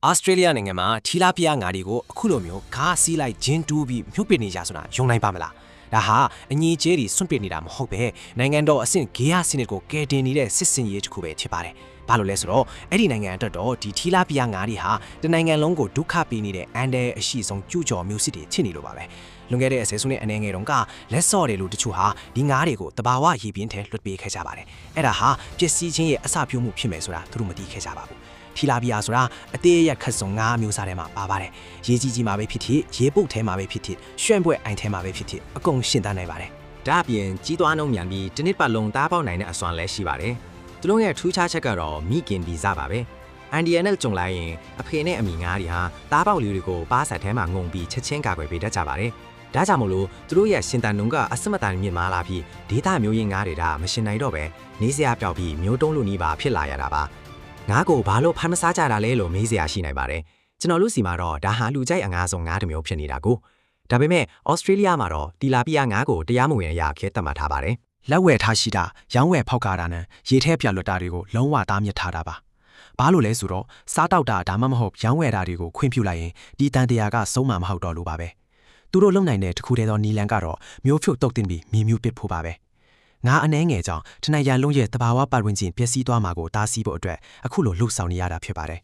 Australia နိုင်ငံမှာထီလာပီယာငါးတွေကိုအခုလိုမျိုးကားစီးလိုက်ဂျင်းတူးပြီးမြုပ်ပစ်နေကြဆိုတာယုံနိုင်ပါမလားဒါဟာအငြီကျဲတွေစွန့်ပစ်နေတာမဟုတ်ပဲနိုင်ငံတော်အဆင့်ဂေယစနစ်ကိုကယ်တင်နေတဲ့စစ်စင်ရေးတစ်ခုပဲဖြစ်ပါတယ်ဘာလို့လဲဆိုတော့အဲ့ဒီနိုင်ငံအတွက်တော့ဒီထီလာပီယာငါးတွေဟာတနိုင်ငံလုံးကိုဒုက္ခပေးနေတဲ့အန်ဒဲအရှိဆုံးကျူးကျော်မျိုးစစ်တွေချစ်နေလို့ပါပဲလွန်ခဲ့တဲ့အစဲစုနဲ့အနေငယ်တုန်းကလက်စော့တယ်လို့တချို့ဟာဒီငါးတွေကိုတဘာဝရည်ပြင်းထဲလွတ်ပေးခဲ့ကြပါတယ်အဲ့ဒါဟာပစ္စည်းချင်းရဲ့အစပြုမှုဖြစ်မယ်ဆိုတာသူတို့မသိခဲ့ကြပါဘူးထီလာပီယာဆိုတာအသေးရခတ်စုံငါးမျိုးစားထဲမှာပါပါတယ်ရေကြီးကြီးမှာပဲဖြစ်ဖြစ်ရေပုတ်ထဲမှာပဲဖြစ်ဖြစ်ရွှဲ့ပွဲအိုင်ထဲမှာပဲဖြစ်ဖြစ်အကုန်ရှင်းတန်းနိုင်ပါတယ်ဒါအပြင်ကြီးသွားနှုံးမြန်ပြီးတစ်နှစ်ပတ်လုံးတားပေါက်နိုင်တဲ့အစွမ်းလည်းရှိပါတယ်သူတို့ရဲ့ထူးခြားချက်ကတော့မိခင်ဗီဇပါပဲအန်ဒီယန်နဲ့ကြုံလိုက်ရင်အဖေနဲ့အမိငါးတွေဟာတားပေါက်လေးတွေကိုပါးဆက်ထဲမှာငုံပြီးချက်ချင်းကာကွယ်ပေးတတ်ကြပါတယ်ဒါကြောင့်မို့လို့သူတို့ရဲ့ရှင်တန်နှုံးကအစမတန်မြင့်မားလာပြီးဒေတာမျိုးရင်းငါးတွေဒါမရှင်နိုင်တော့ပဲနေစရာပြောက်ပြီးမျိုးတုံးလိုနီးပါဖြစ်လာရတာပါငါးကိုဘာလို့ဖမ်းမစားကြတာလဲလို့မေးစရာရှိနိုင်ပါတယ်ကျွန်တော်တို့စီမှာတော့ဒါဟာလူကြိုက်အငါးဆုံးငါးတစ်မျိုးဖြစ်နေတာကိုဒါပေမဲ့ဩစတြေးလျမှာတော့တီလာပီယာငါးကိုတရားမဝင်အရာခဲသတ်မှတ်ထားပါတယ်လက်ဝယ်ထားရှိတာရောင်းဝယ်ဖောက်ကားတာနဲ့ရေထဲပြလွတ်တာတွေကိုလုံးဝတားမြစ်ထားတာပါဘာလို့လဲဆိုတော့စားတောက်တာဒါမှမဟုတ်ရောင်းဝယ်တာတွေကိုခွင့်ပြုလိုက်ရင်ဒီတန်တရားကဆုံးမှာမဟုတ်တော့လို့ပါပဲသူတို့လုံနိုင်တဲ့တခုတည်းသောနီလန်ကတော့မျိုးဖြုတ်တုတ်တင်ပြီးမြေမျိုးပစ်ဖို့ပါပဲငါအနှဲငယ်ကြောင့်တနင်္လာလုံးရဲ့တဘာဝပတ်ဝန်းကျင်ပျက်စီးသွားမှာကိုတားဆီးဖို့အတွက်အခုလိုလှုပ်ဆောင်နေရတာဖြစ်ပါတယ်